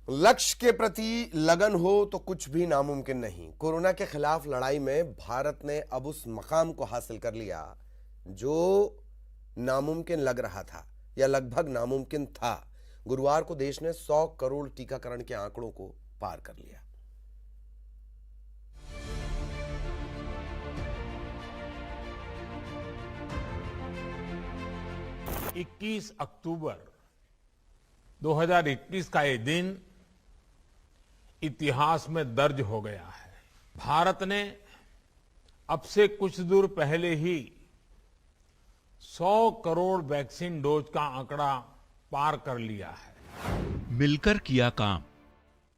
लक्ष्य के प्रति लगन हो तो कुछ भी नामुमकिन नहीं। कोरोना के खिलाफ लड़ाई में भारत ने अब उस मकाम को हासिल कर लिया जो नामुमकिन लग रहा था या लगभग नामुमकिन था। गुरुवार को देश ने 100 करोड़ टीकाकरण के आंकड़ों को पार कर लिया। इक्कीस अक्टूबर 2021 का ये दिन इतिहास में दर्ज हो गया है। भारत ने अब से कुछ दूर पहले ही 100 करोड़ वैक्सीन डोज का आंकड़ा पार कर लिया है। मिलकर किया काम।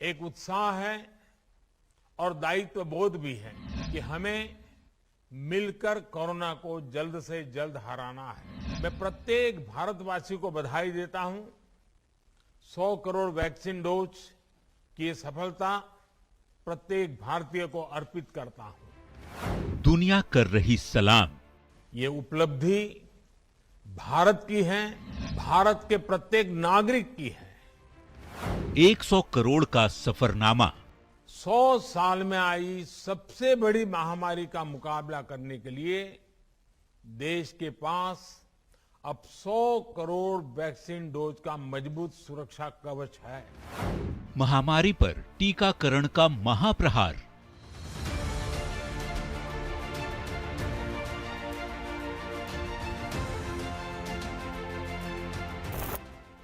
एक उत्साह है और दायित्व बोध भी है कि हमें मिलकर कोरोना को जल्द से जल्द हराना है। मैं प्रत्येक भारतवासी को बधाई देता हूं। 100 करोड़ वैक्सीन डोज की ये सफलता प्रत्येक भारतीय को अर्पित करता हूं। दुनिया कर रही सलाम। ये उपलब्धि भारत की है, भारत के प्रत्येक नागरिक की है। 100 करोड़ का सफरनामा। 100 साल में आई सबसे बड़ी महामारी का मुकाबला करने के लिए देश के पास अब 100 करोड़ वैक्सीन डोज का मजबूत सुरक्षा कवच है। महामारी पर टीकाकरण का महाप्रहार।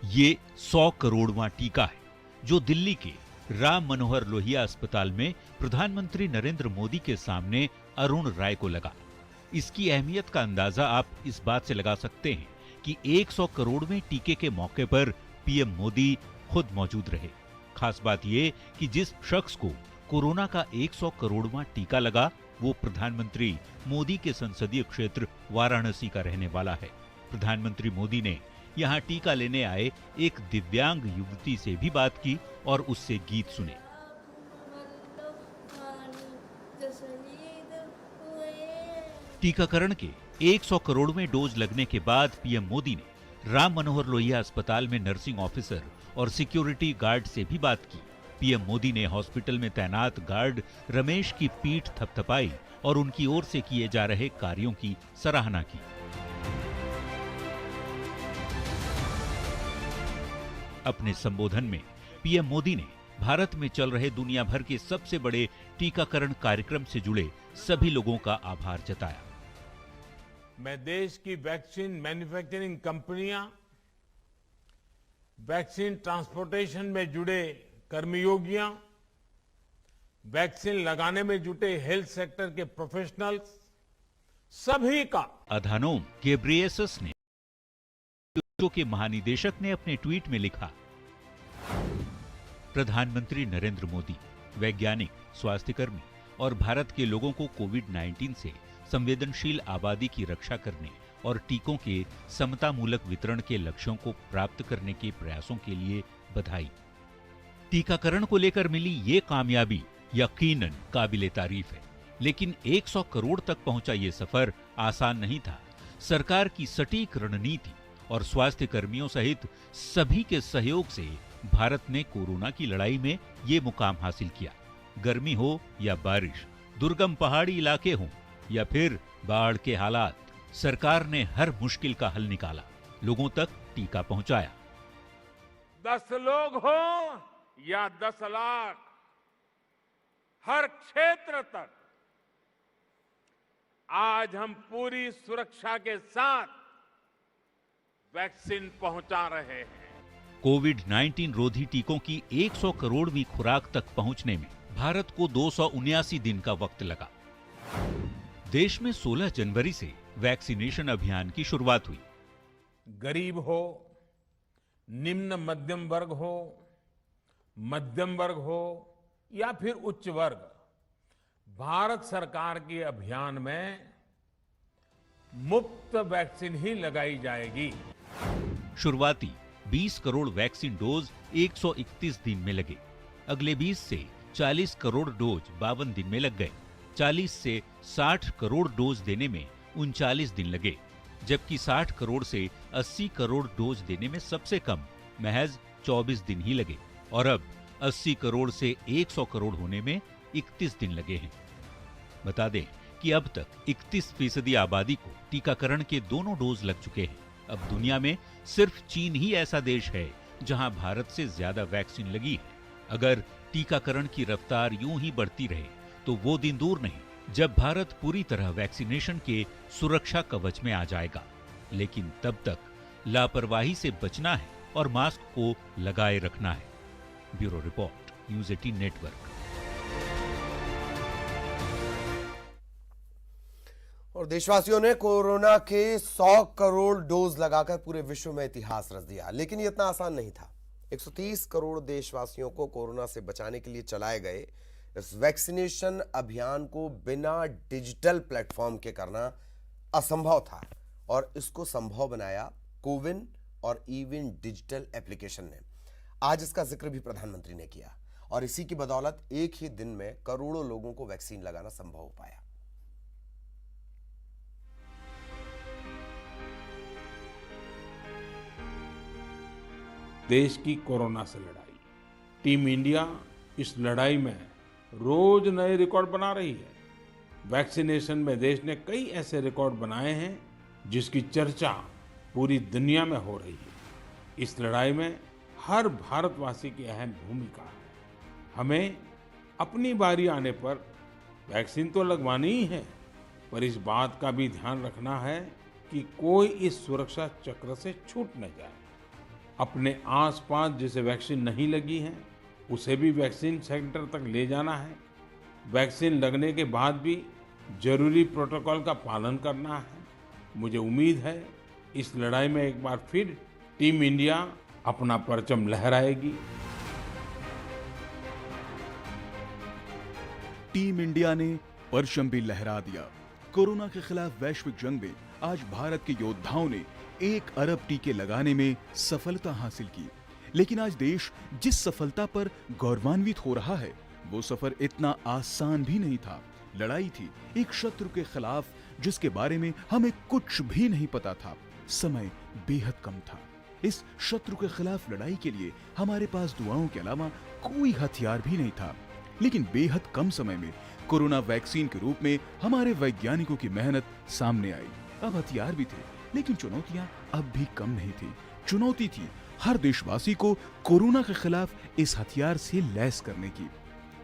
ये 100 करोड़वां टीका है जो दिल्ली के राम मनोहर लोहिया अस्पताल में प्रधानमंत्री नरेंद्र मोदी के सामने अरुण राय को लगा। इसकी अहमियत का अंदाजा आप इस बात से लगा सकते हैं कि 100 करोड़वें टीके के मौके पर पीएम मोदी खुद मौजूद रहे। खास बात यह कि जिस शख्स को कोरोना का 100 करोड़वां टीका लगा वो प्रधानमंत्री मोदी के संसदीय क्षेत्र वाराणसी का रहने वाला है। प्रधानमंत्री मोदी ने यहां टीका लेने आए एक दिव्यांग युवती से भी बात की और उससे गीत सुने। टीकाकरण के 100 करोड़वें डोज लगने के बाद पीएम मोदी ने राम मनोहर लोहिया अस्पताल में नर्सिंग ऑफिसर और सिक्योरिटी गार्ड से भी बात की। पीएम मोदी ने हॉस्पिटल में तैनात गार्ड रमेश की पीठ थपथपाई और उनकी ओर से किए जा रहे कार्यों की सराहना की। अपने संबोधन में पीएम मोदी ने भारत में चल रहे दुनिया भर के सबसे बड़े टीकाकरण कार्यक्रम से जुड़े सभी लोगों का आभार जताया। मैं देश की वैक्सीन मैन्युफैक्चरिंग कंपनियां, वैक्सीन ट्रांसपोर्टेशन में जुड़े कर्मयोगियां, वैक्सीन लगाने में जुटे हेल्थ सेक्टर के प्रोफेशनल्स, सभी का अधानोम गेब्रियेसस ने के महानिदेशक ने अपने ट्वीट में लिखा, प्रधानमंत्री नरेंद्र मोदी, वैज्ञानिक, स्वास्थ्यकर्मी और भारत के लोगों को कोविड-19 से संवेदनशील आबादी की रक्षा करने और टीकों के समतामूलक वितरण के लक्ष्यों को प्राप्त करने के प्रयासों के लिए बधाई। टीकाकरण को लेकर मिली ये कामयाबी यकीनन काबिले तारीफ है, लेकिन 100 करोड़ तक पहुंचा ये सफर आसान नहीं था। सरकार की सटीक रणनीति और स्वास्थ्य कर्मियों सहित सभी के सहयोग से भारत ने कोरोना की लड़ाई में ये मुकाम हासिल किया। गर्मी हो या बारिश, दुर्गम पहाड़ी इलाके हों या फिर बाढ़ के हालात, सरकार ने हर मुश्किल का हल निकाला, लोगों तक टीका पहुंचाया। 10 लोग हो या 10 लाख, हर क्षेत्र तक आज हम पूरी सुरक्षा के साथ वैक्सीन पहुंचा रहे हैं। कोविड-19 रोधी टीकों की 100 करोड़वीं खुराक तक पहुंचने में भारत को 279 दिन का वक्त लगा। देश में 16 जनवरी से वैक्सीनेशन अभियान की शुरुआत हुई। गरीब हो, निम्न मध्यम वर्ग हो, मध्यम वर्ग हो या फिर उच्च वर्ग, भारत सरकार के अभियान में मुफ्त वैक्सीन ही लगाई जाएगी। शुरुआती 20 करोड़ वैक्सीन डोज 131 दिन में लगे। अगले 20 से 40 करोड़ डोज 52 दिन में लग गए। 40 से 60 करोड़ डोज देने में 39 दिन लगे, जबकि 60 करोड़ से 80 करोड़ डोज देने में सबसे कम महज 24 दिन ही लगे। और अब 80 करोड़ से 100 करोड़ होने में 31 दिन लगे हैं। बता दें कि अब तक 31% आबादी को टीकाकरण के दोनों डोज लग चुके हैं। अब दुनिया में सिर्फ चीन ही ऐसा देश है जहां भारत से ज्यादा वैक्सीन लगी है। अगर टीकाकरण की रफ्तार यूं ही बढ़ती रहे तो वो दिन दूर नहीं जब भारत पूरी तरह वैक्सीनेशन के सुरक्षा कवच में आ जाएगा। लेकिन तब तक लापरवाही से बचना है और मास्क को लगाए रखना है। Bureau report, news 18 network. और देशवासियों ने कोरोना के 100 करोड़ डोज लगाकर पूरे विश्व में इतिहास रच दिया। लेकिन ये इतना आसान नहीं था। 130 करोड़ देशवासियों को कोरोना से बचाने के लिए चलाए गए इस वैक्सीनेशन अभियान को बिना डिजिटल प्लेटफॉर्म के करना असंभव था, और इसको संभव बनाया कोविन और इविन डिजिटल एप्लीकेशन ने। आज इसका जिक्र भी प्रधानमंत्री ने किया, और इसी की बदौलत एक ही दिन में करोड़ों लोगों को वैक्सीन लगाना संभव हो पाया। देश की कोरोना से लड़ाई, टीम इंडिया इस लड़ाई में रोज नए रिकॉर्ड बना रही है। वैक्सीनेशन में देश ने कई ऐसे रिकॉर्ड बनाए हैं जिसकी चर्चा पूरी दुनिया में हो रही है। इस लड़ाई में हर भारतवासी की अहम भूमिका है। हमें अपनी बारी आने पर वैक्सीन तो लगवानी ही है, पर इस बात का भी ध्यान रखना है कि कोई इस सुरक्षा चक्र से छूट न जाए। अपने आसपास जिसे वैक्सीन नहीं लगी है उसे भी वैक्सीन सेंटर तक ले जाना है। वैक्सीन लगने के बाद भी जरूरी प्रोटोकॉल का पालन करना है। मुझे उम्मीद है इस लड़ाई में एक बार फिर टीम इंडिया अपना परचम लहराएगी। टीम इंडिया ने परचम भी लहरा दिया। कोरोना के खिलाफ वैश्विक जंग में आज भारत के योद्धाओं ने 1 अरब टीके लगाने में सफलता हासिल की। लेकिन आज देश जिस सफलता पर गौरवान्वित हो रहा है वो सफर इतना आसान भी नहीं था। लड़ाई थी एक शत्रु के खिलाफ जिसके बारे में हमें कुछ भी नहीं पता था। समय बेहद कम था। इस शत्रु के खिलाफ लड़ाई के लिए हमारे पास दुआओं के अलावा कोई हथियार भी नहीं था। लेकिन बेहद कम समय में कोरोना वैक्सीन के रूप में हमारे वैज्ञानिकों की मेहनत सामने आई। अब हथियार भी थे, लेकिन चुनौतियां अब भी कम नहीं थी। चुनौती थी हर देशवासी को कोरोना के खिलाफ इस हथियार से लैस करने की।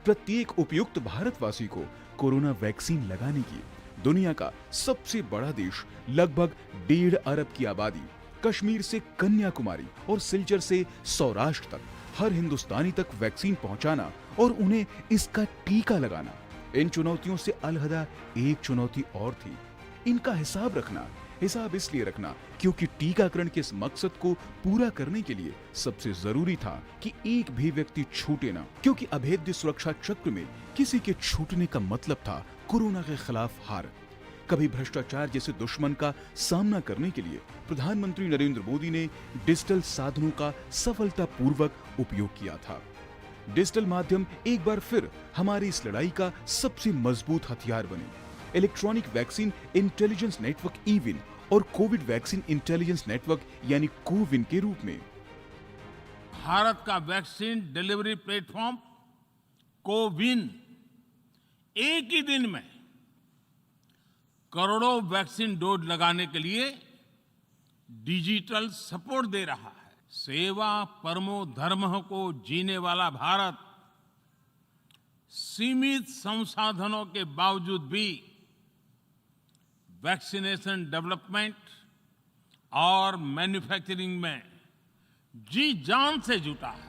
प्रत्येक उपयुक्त भारतवासी को कोरोना वैक्सीन लगाने की। दुनिया का सबसे बड़ा देश, लगभग 1.5 अरब की आबादी, कश्मीर से कन्याकुमारी और सिलचर से सौराष्ट्र तक हर हिंदुस्तानी तक वैक्सीन पहुंचाना और उन्हें इसका टीका लगाना। इन चुनौतियों से अलहदा एक चुनौती और थी, इनका हिसाब इसलिए रखना क्योंकि टीकाकरण के इस मकसद को पूरा करने के लिए सबसे जरूरी था कि एक भी व्यक्ति छूटे ना, क्योंकि अभेद्य सुरक्षा चक्र में किसी के छूटने का मतलब था कोरोना के खिलाफ हार। कभी भ्रष्टाचार जैसे दुश्मन का सामना करने के लिए प्रधानमंत्री नरेंद्र मोदी ने डिजिटल साधनों का सफलतापूर्वक उपयोग किया था। डिजिटल माध्यम एक बार फिर हमारी इस लड़ाई का सबसे मजबूत हथियार बने। Electronic vaccine intelligence network eVIN और कोविड वैक्सीन इंटेलिजेंस नेटवर्क यानी कोविन के रूप में भारत का वैक्सीन डिलीवरी प्लेटफॉर्म कोविन एक ही दिन में करोड़ों वैक्सीन डोज लगाने के लिए डिजिटल सपोर्ट दे रहा है। सेवा परमो धर्मः को जीने वाला भारत सीमित संसाधनों के बावजूद भी वैक्सीनेशन डेवलपमेंट और मैन्युफैक्चरिंग में जी जान से जुटा है।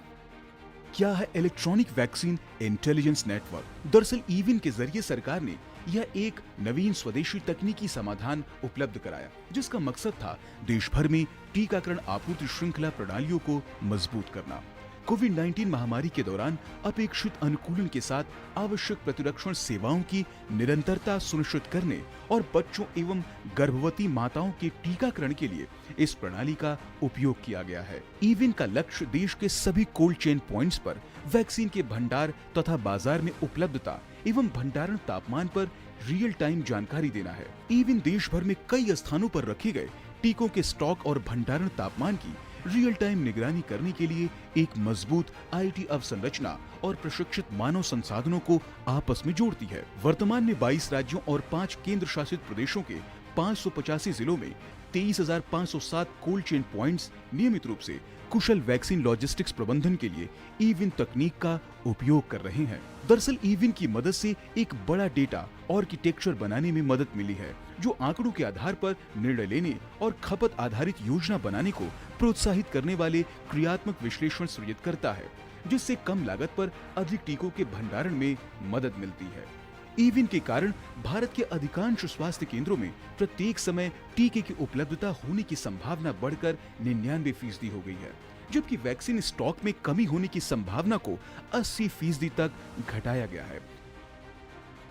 क्या है इलेक्ट्रॉनिक वैक्सीन इंटेलिजेंस नेटवर्क? दरअसल ईविन के जरिए सरकार ने यह एक नवीन स्वदेशी तकनीकी समाधान उपलब्ध कराया, जिसका मकसद था देश भर में टीकाकरण आपूर्ति श्रृंखला प्रणालियों को मजबूत करना। कोविड-19 महामारी के दौरान अपेक्षित अनुकूलन के साथ आवश्यक प्रतिरक्षण सेवाओं की निरंतरता सुनिश्चित करने और बच्चों एवं गर्भवती माताओं के टीकाकरण के लिए इस प्रणाली का उपयोग किया गया है। ईविन का लक्ष्य देश के सभी कोल्ड चेन पॉइंट्स पर वैक्सीन के भंडार तथा बाजार में उपलब्धता एवं भंडारण तापमान पर रियल टाइम जानकारी देना है। ईविन देश भर में कई स्थानों पर रखे गए टीकों के स्टॉक और भंडारण तापमान की रियल टाइम निगरानी करने के लिए एक मजबूत आईटी अवसंरचना और प्रशिक्षित मानव संसाधनों को आपस में जोड़ती है। वर्तमान में 22 राज्यों और 5 केंद्र शासित प्रदेशों के 585 जिलों में 23,507 कोल्ड चेन पॉइंट्स नियमित रूप से कुशल वैक्सीन लॉजिस्टिक्स प्रबंधन के लिए ईविन तकनीक का उपयोग कर रहे हैं। दरअसल ईविन की मदद से एक बड़ा डेटा आर्किटेक्चर बनाने में मदद मिली है, जो आंकड़ों के आधार पर निर्णय लेने और खपत आधारित योजना बनाने को प्रोत्साहित करने वाले क्रियात्मक विश्लेषण सृजित करता है, जिससे कम लागत पर अधिक टीकों के भंडारण में मदद मिलती है। ईविन के कारण भारत के अधिकांश स्वास्थ्य केंद्रों में प्रत्येक समय टीके की उपलब्धता होने की संभावना बढ़कर 99% हो गई है, जबकि वैक्सीन स्टॉक में कमी होने की संभावना को 80% तक घटाया गया है।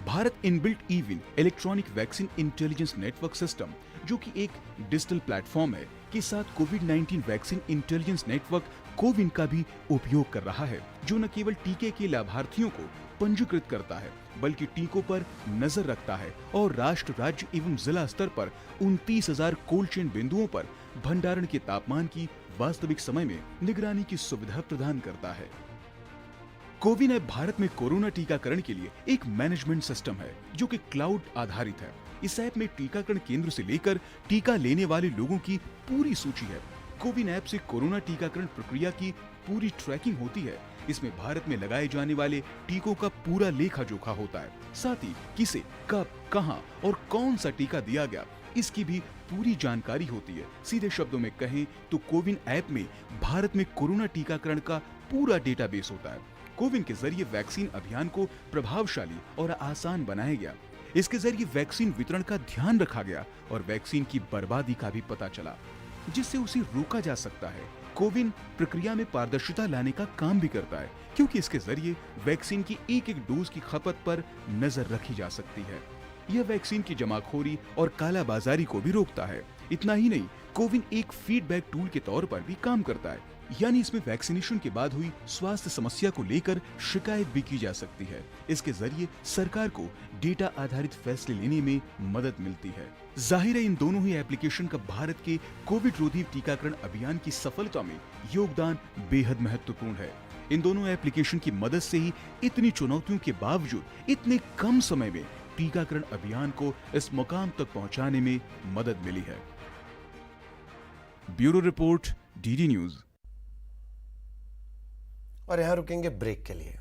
Bharat inbuilt eVIN electronic vaccine intelligence network system, जो कि एक डिजिटल प्लेटफॉर्म है, के साथ कोविड-19 वैक्सीन इंटेलिजेंस नेटवर्क कोविन का भी उपयोग कर रहा है, जो न केवल टीके के लाभार्थियों को पंजीकृत करता है, बल्कि टीकों पर नजर रखता है और राष्ट्र, राज्य एवं जिला स्तर पर 29,000 कोल्ड चेन बिंदुओं पर भंडारण के तापमान की वास्तविक समय में निगरानी की सुविधा प्रदान करता है। कोविन ऐप भारत में कोरोना टीकाकरण के लिए एक मैनेजमेंट सिस्टम है, जो कि क्लाउड आधारित है। इस ऐप में टीकाकरण केंद्र से लेकर टीका लेने वाले लोगों की पूरी सूची है। कोविन ऐप से कोरोना टीकाकरण प्रक्रिया की पूरी ट्रैकिंग होती है। इसमें भारत में लगाए जाने वाले टीकों का पूरा लेखा जोखा होता है, साथ ही किसे, कब, कहां और कौन सा टीका दिया गया, इसकी भी पूरी जानकारी होती है। सीधे शब्दों में कहें तो कोविन ऐप में भारत में कोरोना टीकाकरण का पूरा डेटाबेस होता है। कोविन के जरिए वैक्सीन अभियान को प्रभावशाली और आसान बनाया गया। इसके जरिए वैक्सीन वितरण का ध्यान रखा गया और वैक्सीन की बर्बादी का भी पता चला, जिससे उसे रोका जा सकता है। कोविन प्रक्रिया में पारदर्शिता लाने का काम भी करता है, क्योंकि इसके जरिए वैक्सीन की एक डोज की खपत पर नजर रखी जा सकती है। यह वैक्सीन की जमाखोरी और कालाबाजारी को भी रोकता है। इतना ही नहीं, कोविन एक फीडबैक टूल के तौर पर भी काम करता है, यानी इसमें वैक्सीनेशन के बाद हुई स्वास्थ्य समस्या को लेकर शिकायत भी की जा सकती है। इसके जरिए सरकार को डेटा आधारित फैसले लेने में मदद मिलती है। जाहिर है, इन दोनों ही एप्लीकेशन का भारत के कोविड रोधी टीकाकरण अभियान की सफलता में योगदान बेहद महत्वपूर्ण है। इन दोनों एप्लीकेशन की मदद से ही इतनी चुनौतियों के बावजूद इतने कम समय में टीकाकरण अभियान को इस मुकाम तक पहुंचाने में मदद मिली है। Bureau report, DD news. और यहां रुकेंगे ब्रेक के लिए।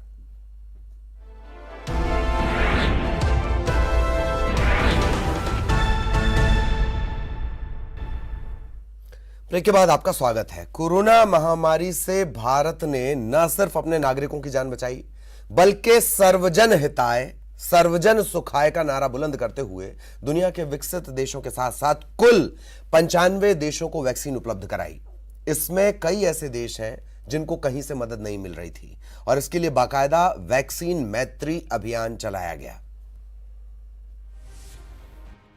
ब्रेक के बाद आपका स्वागत है। कोरोना महामारी से भारत ने न सिर्फ अपने नागरिकों की जान बचाई, बल्कि सर्वजन हिताय सर्वजन सुखाय का नारा बुलंद करते हुए दुनिया के विकसित देशों के साथ साथ कुल 95 देशों को वैक्सीन उपलब्ध कराई। इसमें कई ऐसे देश हैं जिनको कहीं से मदद नहीं मिल रही थी और इसके लिए बाकायदा वैक्सीन मैत्री अभियान चलाया गया।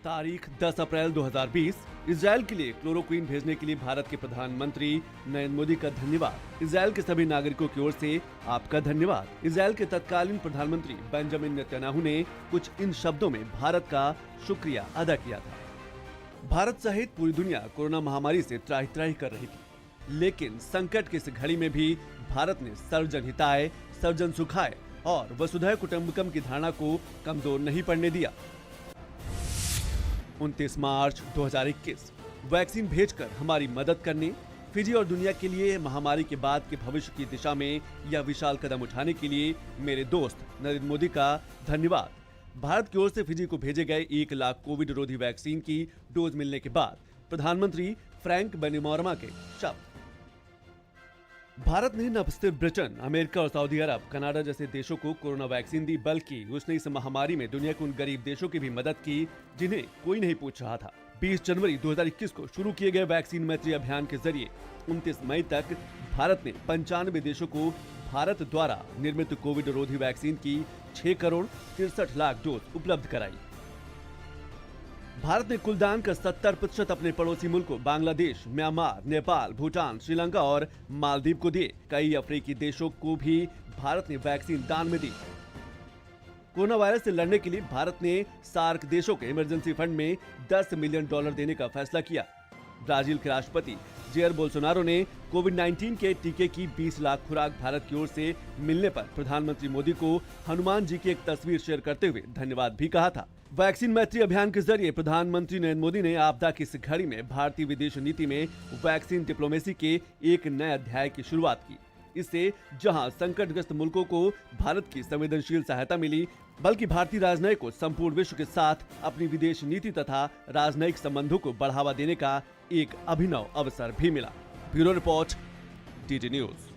तारीख 10 अप्रैल 2020। इजराइल के लिए क्लोरोक्वीन भेजने के लिए भारत के प्रधानमंत्री नरेंद्र मोदी का धन्यवाद। इजराइल के सभी नागरिकों की ओर से आपका धन्यवाद। इजराइल के तत्कालीन प्रधानमंत्री बेंजामिन नेतन्याहू ने कुछ इन शब्दों में भारत का शुक्रिया अदा किया था। भारत सहित पूरी दुनिया कोरोना महामारी से त्राहि-त्राहि कर रही थी, लेकिन संकट की इस घड़ी में भी भारत ने सर्वजन हिताय, सर्वजन सुखाय और वसुधैव कुटुंबकम की धारणा को कमजोर नहीं पड़ने दिया। 29 मार्च 2021 वैक्सीन भेजकर हमारी मदद करने, फिजी और दुनिया के लिए महामारी के बाद के भविष्य की दिशा में यह विशाल कदम उठाने के लिए मेरे दोस्त नरेंद्र मोदी का धन्यवाद। भारत की ओर से फिजी को भेजे गए 1 लाख कोविड रोधी वैक्सीन की डोज मिलने के बाद प्रधानमंत्री फ्रैंक बैनिमॉरमा के शब्द। भारत ने न सिर्फ ब्रिटेन, अमेरिका और सऊदी अरब, कनाडा जैसे देशों को कोरोना वैक्सीन दी, बल्कि उसने इस महामारी में दुनिया के उन गरीब देशों की भी मदद की जिन्हें कोई नहीं पूछ रहा था। 20 जनवरी 2021 को शुरू किए गए वैक्सीन मैत्री अभियान के जरिए 29 मई तक भारत ने 95 देशों को भारत द्वारा निर्मित कोविड रोधी वैक्सीन की 6 करोड़ 63 लाख डोज उपलब्ध कराई। भारत ने कुल दान का 70% अपने पड़ोसी मुल्कों बांग्लादेश, म्यांमार, नेपाल, भूटान, श्रीलंका और मालदीव को दिए। कई अफ्रीकी देशों को भी भारत ने वैक्सीन दान में दी। कोरोना वायरस से लड़ने के लिए भारत ने सार्क देशों के इमरजेंसी फंड में $10 मिलियन देने का फैसला किया। ब्राजील के राष्ट्रपति जेयर बोल्सोनारो ने कोविड-19 के टीके की 20 लाख खुराक भारत की ओर से मिलने पर प्रधानमंत्री मोदी को हनुमान जी की एक तस्वीर शेयर करते हुए धन्यवाद भी कहा था। वैक्सीन मैत्री अभियान के जरिए प्रधानमंत्री नरेंद्र मोदी ने आपदा की इस घड़ी में भारतीय विदेश नीति में वैक्सीन डिप्लोमेसी के एक नए अध्याय की शुरुआत की। इससे जहां संकटग्रस्त मुल्कों को भारत की संवेदनशील सहायता मिली, बल्कि भारतीय राजनयिक को संपूर्ण विश्व के साथ अपनी विदेश नीति तथा राजनयिक संबंधों को बढ़ावा देने का एक अभिनव अवसर भी मिला। Bureau report, DD news.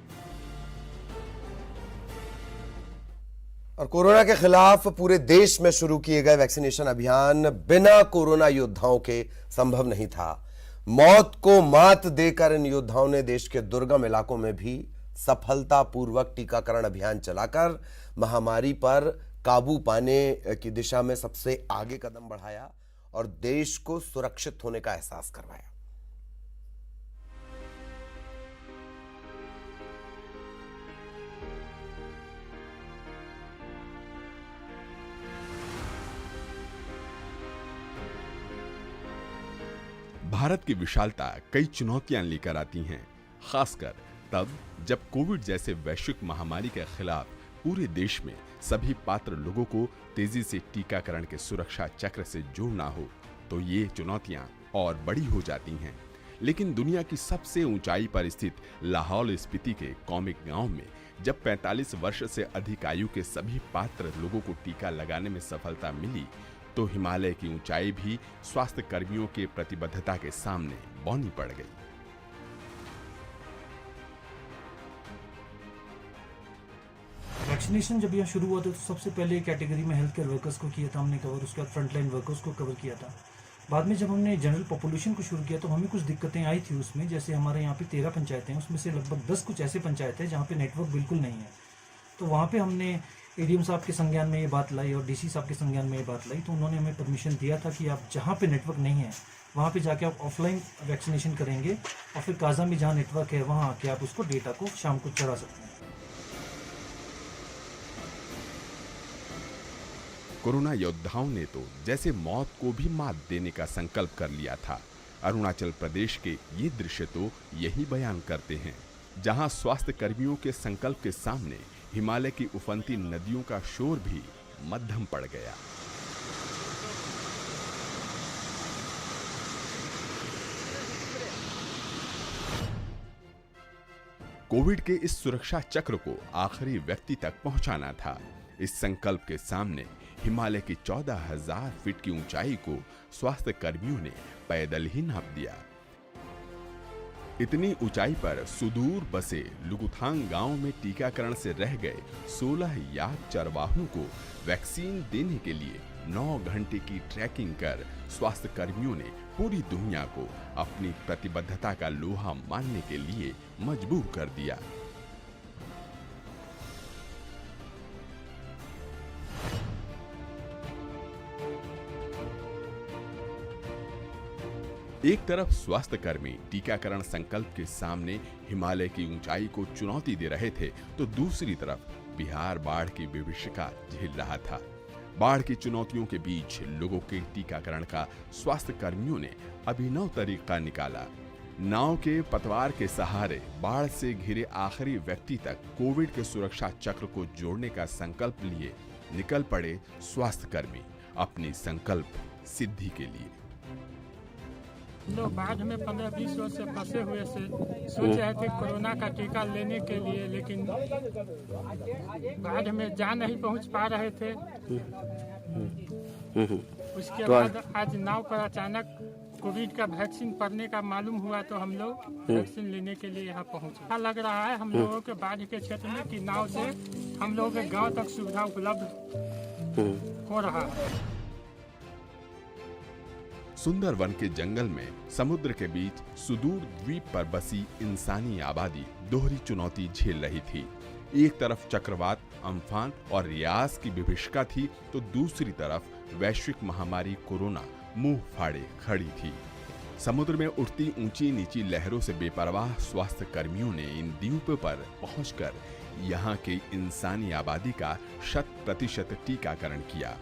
और कोरोना के खिलाफ पूरे देश में शुरू किए गए वैक्सीनेशन अभियान बिना कोरोना योद्धाओं के संभव नहीं था। मौत को मात देकर इन योद्धाओं ने देश के दुर्गम इलाकों में भी सफलतापूर्वक टीकाकरण अभियान चलाकर महामारी पर काबू पाने की दिशा में सबसे आगे कदम बढ़ाया और देश को सुरक्षित होने का एहसास करवाया। भारत की विशालता कई चुनौतियां लेकर आती हैं, खासकर तब जब कोविड जैसे वैश्विक महामारी के खिलाफ पूरे देश में सभी पात्र लोगों को तेजी से टीकाकरण के सुरक्षा चक्र से जोड़ना हो तो ये चुनौतियां और बड़ी हो जाती हैं। लेकिन दुनिया की सबसे ऊंचाई पर स्थित लाहौल स्पीति के कॉमिक गांव में जब 45 वर्ष से अधिक आयु के सभी पात्र लोगों को टीका लगाने में सफलता मिली तो हिमालय की ऊंचाई भी स्वास्थ्य कर्मियों के प्रतिबद्धता के सामने बौनी पड़ गई। वैक्सीनेशन जब यह शुरू हुआ था तो सबसे पहले कैटेगरी में हेल्थ केयर वर्कर्स को किया था हमने कवर, उसके बाद फ्रंटलाइन वर्कर्स को कवर किया था। बाद में जब हमने जनरल पॉपुलेशन को शुरू किया तो हमें कुछ दिक्कतें आई थी उसमें। जैसे हमारे यहाँ पे 13 पंचायतें हैं, उसमें से लगभग 10 कुछ ऐसे पंचायत हैं जहाँ पे नेटवर्क बिल्कुल नहीं है। तो वहाँ पे हमने एडीएम साहब के संज्ञान में ये बात लाई और डीसी साहब के संज्ञान में ये बात लाई, तो उन्होंने हमें परमिशन दिया था कि आप जहाँ पे नेटवर्क नहीं है वहाँ पे जाके आप ऑफलाइन वैक्सीनेशन करेंगे और फिर काजा में जहाँ नेटवर्क है वहाँ आके आप उसको डेटा को शाम को चढ़ा सकते हैं। कोरोना योद्धाओं ने तो जैसे मौत को भी मात देने का संकल्प कर लिया था। अरुणाचल प्रदेश के ये दृश्य तो यही बयान करते हैं, जहां स्वास्थ्य कर्मियों के संकल्प के सामने हिमालय की उफनती नदियों का शोर भी मध्यम पड़ गया। कोविड के इस सुरक्षा चक्र को आखिरी व्यक्ति तक पहुंचाना था। इस संकल्प के सामने हिमालय की 14,000 फीट की ऊंचाई को स्वास्थ्य कर्मियों ने पैदल ही नाप दिया। इतनी ऊंचाई पर सुदूर बसे लुगुथांग गांव में टीकाकरण से रह गए 16 याक चरवाहों को वैक्सीन देने के लिए 9 घंटे की ट्रैकिंग कर स्वास्थ्य कर्मियों ने पूरी दुनिया को अपनी प्रतिबद्धता का लोहा मानने के लिए मजबूर कर दिया। एक तरफ स्वास्थ्य कर्मी टीकाकरण संकल्प के सामने हिमालय की ऊंचाई को चुनौती दे रहे थे तो दूसरी तरफ बिहार बाढ़ की विभीषिका झेल रहा था। बाढ़ की चुनौतियों के बीच लोगों के टीकाकरण का स्वास्थ्य कर्मियों ने अभिनव तरीका निकाला। नाव के पतवार के सहारे बाढ़ से घिरे आखिरी व्यक्ति तक कोविड के सुरक्षा चक्र को जोड़ने का संकल्प लिए निकल पड़े स्वास्थ्य कर्मी अपनी संकल्प सिद्धि के लिए। लोग बाढ़ में 15-20 रोज से फंसे हुए से सोच रहे थे कोरोना का टीका लेने के लिए, लेकिन बाढ़ में जा नहीं पहुंच पा रहे थे। उसके बाद आज नाव पर अचानक कोविड का वैक्सीन पड़ने का मालूम हुआ तो हम लोग वैक्सीन लेने के लिए यहाँ पहुँचे। अच्छा लग रहा है हम लोगों के बाढ़ के क्षेत्र में कि नाव से हम लोगों के गाँव तक सुविधा उपलब्ध हो रहा है। सुंदरवन के जंगल में समुद्र के बीच सुदूर द्वीप पर बसी इंसानी आबादी दोहरी चुनौती झेल रही थी। एक तरफ चक्रवात, अम्फान और रियास की विभीषिका थी तो दूसरी तरफ वैश्विक महामारी कोरोना मुंह फाड़े खड़ी थी। समुद्र में उठती ऊंची नीची लहरों से बेपरवाह स्वास्थ्य कर्मियों ने इन द्वीपों पर पहुंचकर यहाँ के इंसानी आबादी का 100% टीकाकरण किया।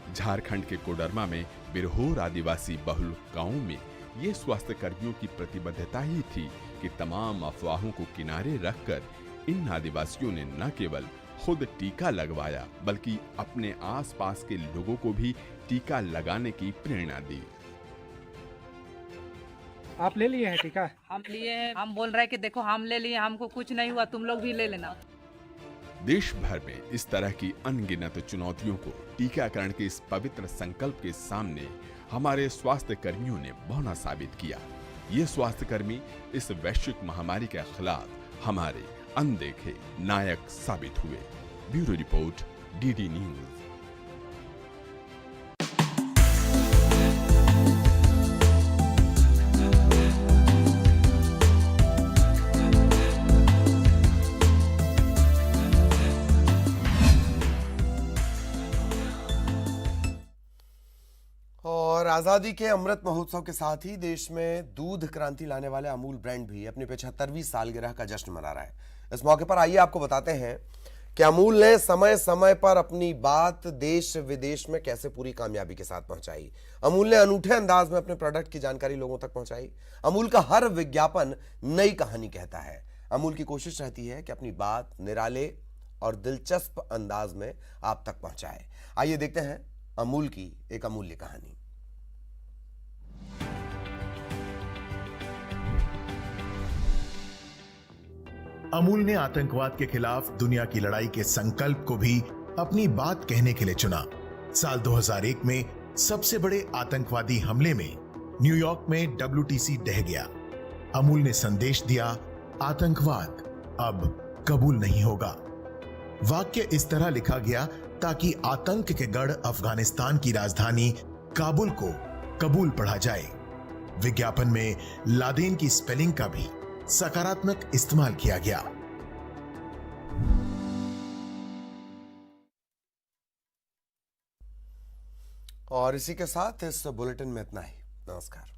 झारखंड के कोडरमा में बिरहोर आदिवासी बहुल गांवों में ये स्वास्थ्य कर्मियों की प्रतिबद्धता ही थी कि तमाम अफवाहों को किनारे रखकर इन आदिवासियों ने न केवल खुद टीका लगवाया बल्कि अपने आसपास के लोगों को भी टीका लगाने की प्रेरणा दी। आप ले लिए हैं टीका? हम लिए हैं, हम बोल रहे हैं कि देखो हम ले लिए, हमको कुछ नहीं हुआ, तुम लोग भी ले लेना। देश भर में इस तरह की अनगिनत चुनौतियों को टीकाकरण के इस पवित्र संकल्प के सामने हमारे स्वास्थ्य कर्मियों ने बौना साबित किया। ये स्वास्थ्य कर्मी इस वैश्विक महामारी के खिलाफ हमारे अनदेखे नायक साबित हुए। Bureau report, DD news. और आजादी के अमृत महोत्सव के साथ ही देश में दूध क्रांति लाने वाले अमूल ब्रांड भी अपनी 75वीं सालगिरह का जश्न मना रहा है। इस मौके पर आइए आपको बताते हैं कि अमूल ने समय समय पर अपनी बात देश विदेश में कैसे पूरी कामयाबी के साथ पहुंचाई। अमूल ने अनूठे अंदाज में अपने प्रोडक्ट की जानकारी लोगों तक पहुंचाई। अमूल का हर विज्ञापन नई कहानी कहता है। अमूल की कोशिश रहती है कि अपनी बात निराले और दिलचस्प अंदाज में आप तक पहुंचाए। आइए देखते हैं अमूल की एक अमूल्य कहानी। अमूल ने आतंकवाद के खिलाफ दुनिया की लड़ाई के संकल्प को भी अपनी बात कहने के लिए चुना। साल 2001 में सबसे बड़े आतंकवादी हमले में न्यूयॉर्क में WTC ढह गया। अमूल ने संदेश दिया, आतंकवाद अब कबूल नहीं होगा। वाक्य इस तरह लिखा गया ताकि आतंक के गढ़ अफगानिस्तान की राजधानी काबुल को कबूल पढ़ा जाए। विज्ञापन में लादेन की स्पेलिंग का भी सकारात्मक इस्तेमाल किया गया। और इसी के साथ इस बुलेटिन में इतना ही। नमस्कार।